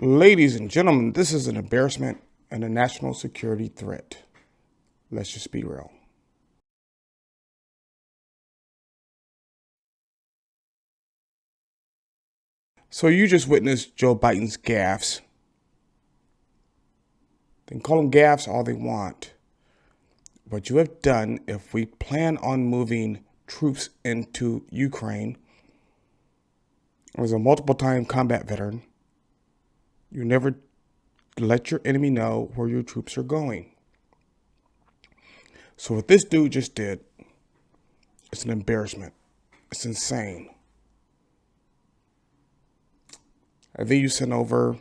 Ladies and gentlemen, this is an embarrassment and a national security threat. Let's just be real. So you just witnessed Joe Biden's gaffes. They can call them gaffes all they want. What you have done, if we plan on moving troops into Ukraine, as a multiple-time combat veteran, you never let your enemy know where your troops are going. So what this dude just did, it's an embarrassment. It's insane. And then you send over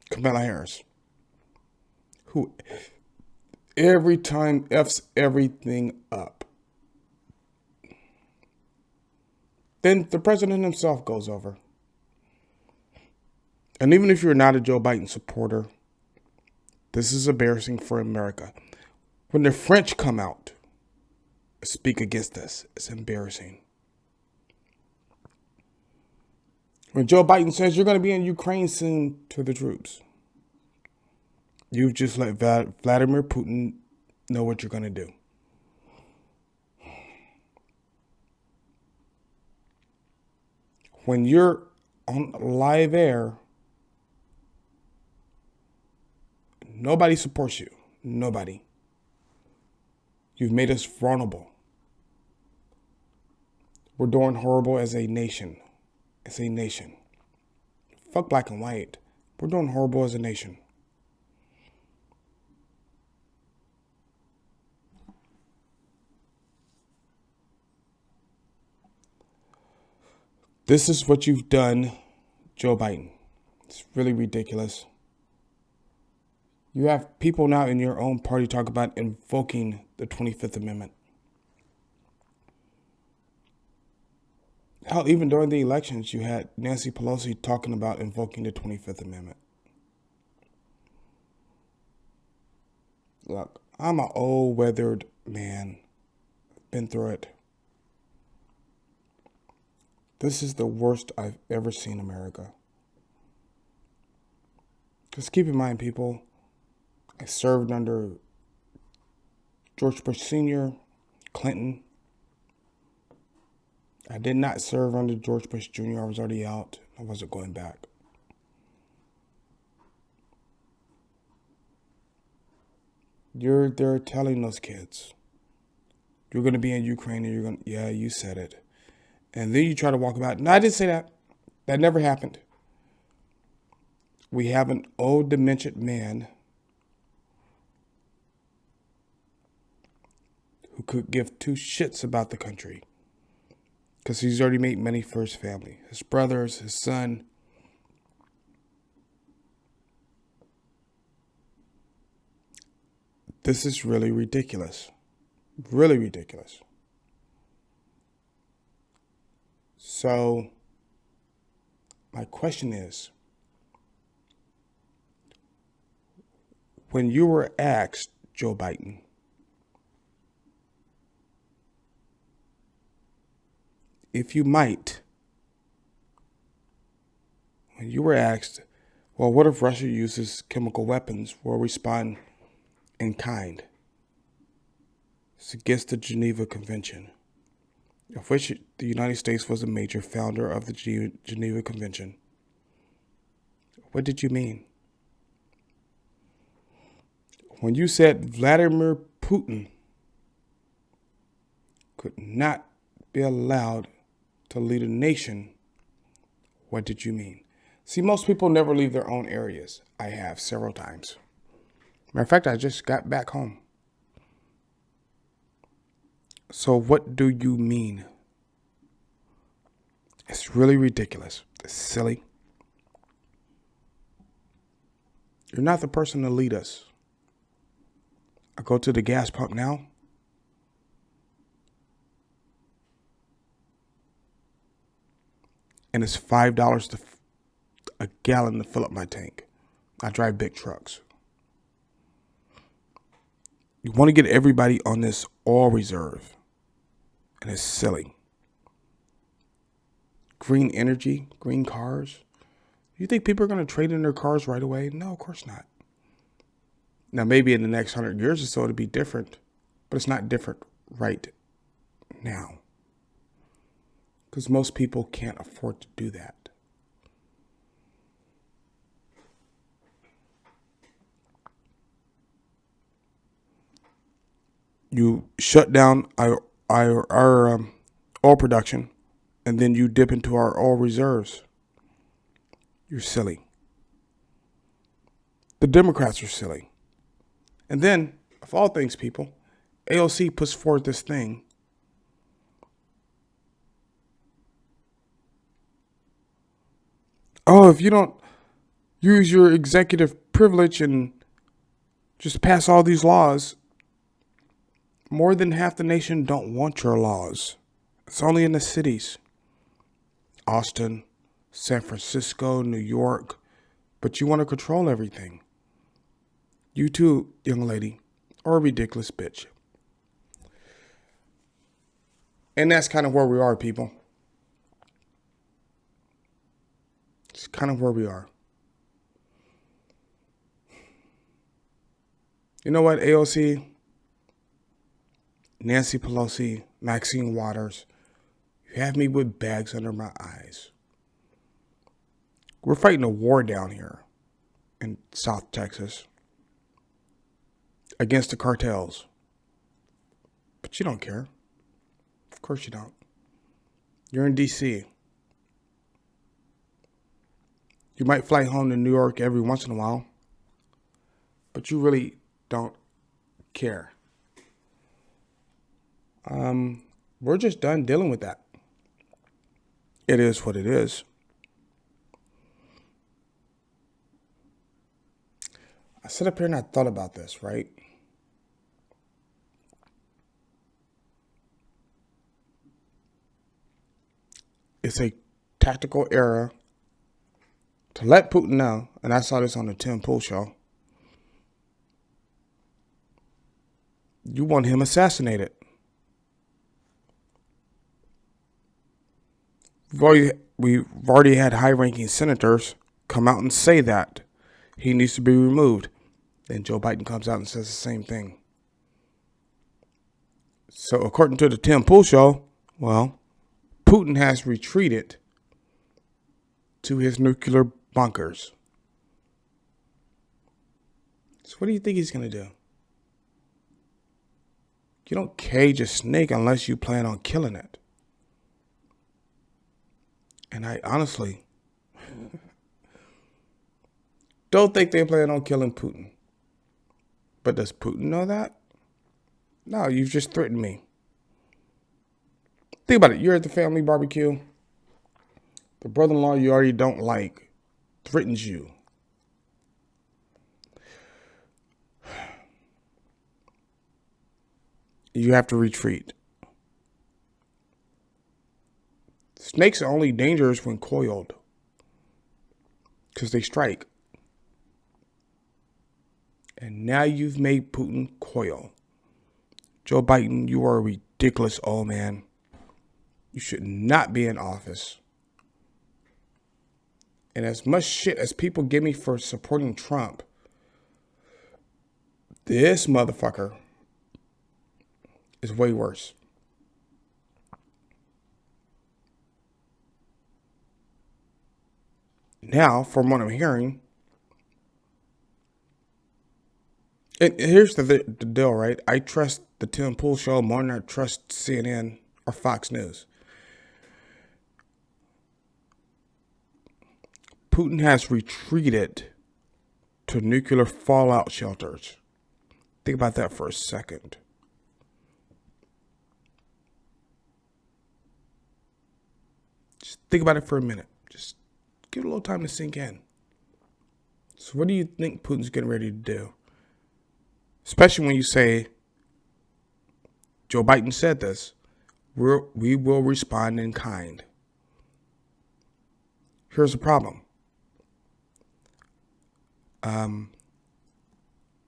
Kamala Harris, who every time F's everything up. Then the president himself goes over. And even if you're not a Joe Biden supporter, this is embarrassing for America. When the French come out, speak against us, it's embarrassing. When Joe Biden says you're going to be in Ukraine soon to the troops, you've just let Vladimir Putin know what you're going to do. When you're on live air, nobody supports you. Nobody. You've made us vulnerable. We're doing horrible as a nation. As a nation. Fuck black and white. We're doing horrible as a nation. This is what you've done, Joe Biden. It's really ridiculous. You have people now in your own party talk about invoking the 25th Amendment. Hell, even during the elections, you had Nancy Pelosi talking about invoking the 25th Amendment. Look, I'm an old, weathered man. Been through it. This is the worst I've ever seen America. Just keep in mind, people, I served under George Bush Sr., Clinton. I did not serve under George Bush Jr. I was already out. I wasn't going back. You're there telling those kids, you're going to be in Ukraine and you're going to, yeah, you said it. And then you try to walk about, no, I didn't say that. That never happened. We have an old demented man who could give two shits about the country because he's already made money for his family, his brothers, his son. This is really ridiculous. Really ridiculous. So, my question is, when you were asked, Joe Biden, if you might, when you were asked, well, what if Russia uses chemical weapons? We'll respond in kind. It's against the Geneva Convention, of which the United States was a major founder of the Geneva Convention. What did you mean? When you said Vladimir Putin could not be allowed to lead a nation, what did you mean? See, most people never leave their own areas. I have several times. Matter of fact, I just got back home. So what do you mean? It's really ridiculous. It's silly. You're not the person to lead us. I go to the gas pump now. And it's $5 a gallon to fill up my tank. I drive big trucks. You want to get everybody on this oil reserve. And it's silly. Green energy, green cars. You think people are going to trade in their cars right away? No, of course not. Now, maybe in the next 100 years or so, it'll be different, but it's not different right now. Because most people can't afford to do that. You shut down our oil production, and then you dip into our oil reserves. You're silly. The Democrats are silly. And then, of all things, people, AOC puts forward this thing. Oh, if you don't use your executive privilege and just pass all these laws, more than half the nation don't want your laws. It's only in the cities. Austin, San Francisco, New York. But you want to control everything. You too, young lady, are a ridiculous bitch. And that's kind of where we are, people. It's kind of where we are. You know what, AOC, Nancy Pelosi, Maxine Waters, you have me with bags under my eyes. We're fighting a war down here in South Texas against the cartels. But you don't care. Of course you don't. You're in D.C. You might fly home to New York every once in a while, but you really don't care. We're just done dealing with that. It is what it is. I sit up here and I thought about this, right? It's a tactical error to let Putin know, and I saw this on the Tim Pool show, you want him assassinated. We've already had high-ranking senators come out and say that he needs to be removed. Then Joe Biden comes out and says the same thing. So according to the Tim Pool show, well, Putin has retreated to his nuclear bunkers. So what do you think he's going to do? You don't cage a snake unless you plan on killing it. And I honestly don't think they plan on killing Putin. But does Putin know that? No, you've just threatened me. Think about it. You're at the family barbecue. The brother-in-law you already don't like threatens you. You have to retreat. Snakes are only dangerous when coiled, because they strike. And now you've made Putin coil. Joe Biden, you are a ridiculous old man. You should not be in office. And as much shit as people give me for supporting Trump, this motherfucker is way worse. Now, from what I'm hearing, and here's the deal, right? I trust the Tim Pool show more than I trust CNN or Fox News. Putin has retreated to nuclear fallout shelters. Think about that for a second. Just think about it for a minute. Just give it a little time to sink in. So what do you think Putin's getting ready to do? Especially when you say, Joe Biden said this, we will respond in kind. Here's the problem.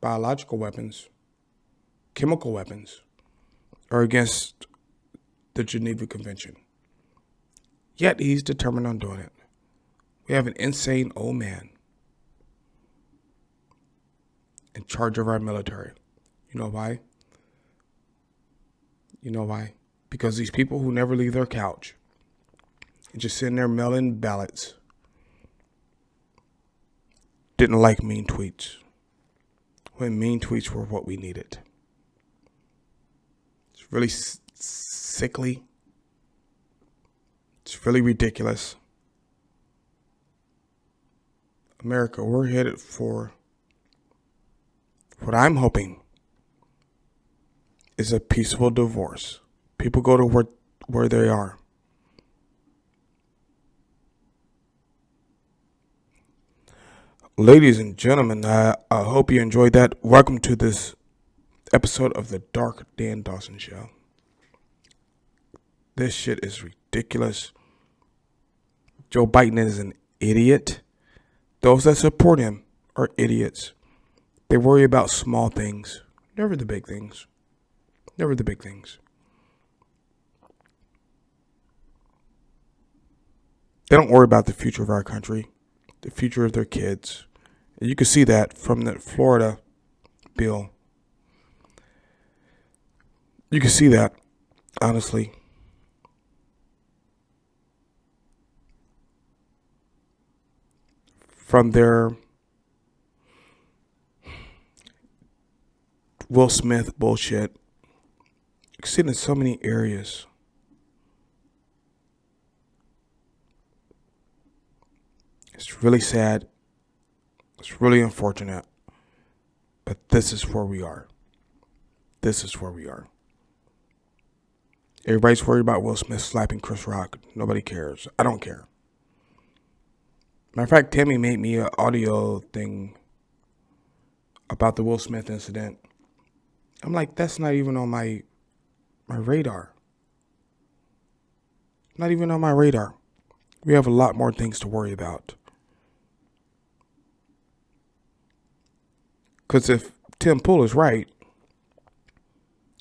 Biological weapons, chemical weapons are against the Geneva Convention. Yet he's determined on doing it. We have an insane old man in charge of our military. You know why? You know why? Because these people who never leave their couch and just sitting there mailing ballots didn't like mean tweets when mean tweets were what we needed. It's really sickly. It's really ridiculous. America, we're headed for what I'm hoping is a peaceful divorce. People go to where they are. Ladies and gentlemen, I hope you enjoyed that. Welcome to this episode of the Dark Dan Dawson Show. This shit is ridiculous. Joe Biden is an idiot. Those that support him are idiots. They worry about small things, never the big things. Never the big things. They don't worry about the future of our country, the future of their kids. And you can see that from the Florida bill. You can see that, honestly. From their Will Smith bullshit. You can see it in so many areas. It's really sad. It's really unfortunate. But this is where we are. This is where we are. Everybody's worried about Will Smith slapping Chris Rock. Nobody cares. I don't care. Matter of fact, Timmy made me an audio thing about the Will Smith incident. I'm like, that's not even on my radar. Not even on my radar. We have a lot more things to worry about. Because if Tim Pool is right,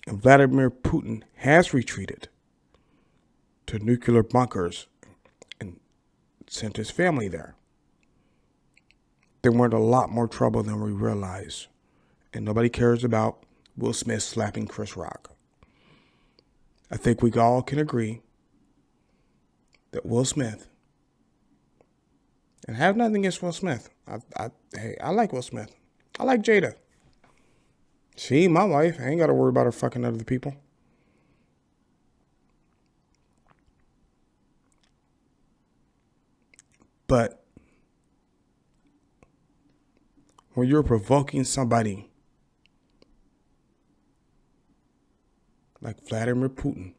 and Vladimir Putin has retreated to nuclear bunkers and sent his family there, then we're in a lot more trouble than we realize. And nobody cares about Will Smith slapping Chris Rock. I think we all can agree that Will Smith, and I have nothing against Will Smith. I like Will Smith. I like Jada. She my wife. I ain't got to worry about her fucking other people. But when you're provoking somebody like Vladimir Putin,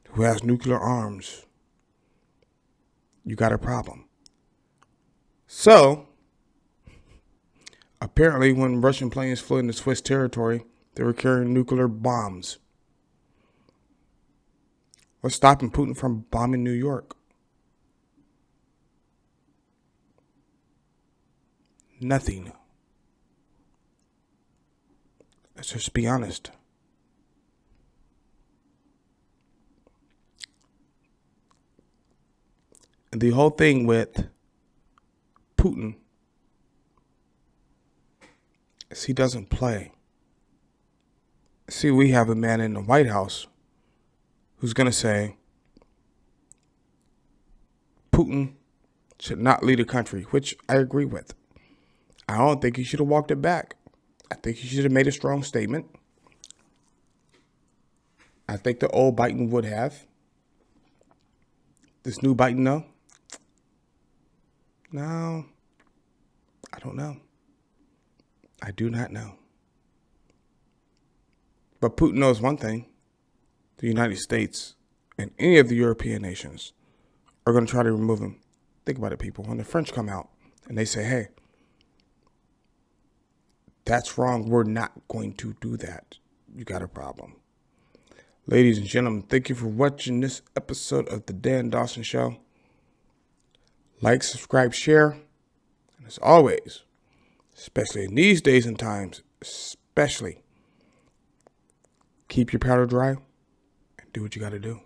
who has nuclear arms, you got a problem. So, apparently when Russian planes flew into Swiss territory, they were carrying nuclear bombs. What's stopping Putin from bombing New York? Nothing. Let's just be honest. And the whole thing with Putin is he doesn't play. See, we have a man in the White House who's going to say Putin should not lead a country, which I agree with. I don't think he should have walked it back. I think he should have made a strong statement. I think the old Biden would have. This new Biden, no? No. I don't know. I do not know. But Putin knows one thing. The United States and any of the European nations are going to try to remove him. Think about it, people. When the French come out and they say, hey, that's wrong, we're not going to do that, you got a problem. Ladies and gentlemen, thank you for watching this episode of the Dan Dawson Show. Like, subscribe, share. And as always, especially in these days and times, especially, keep your powder dry and do what you got to do.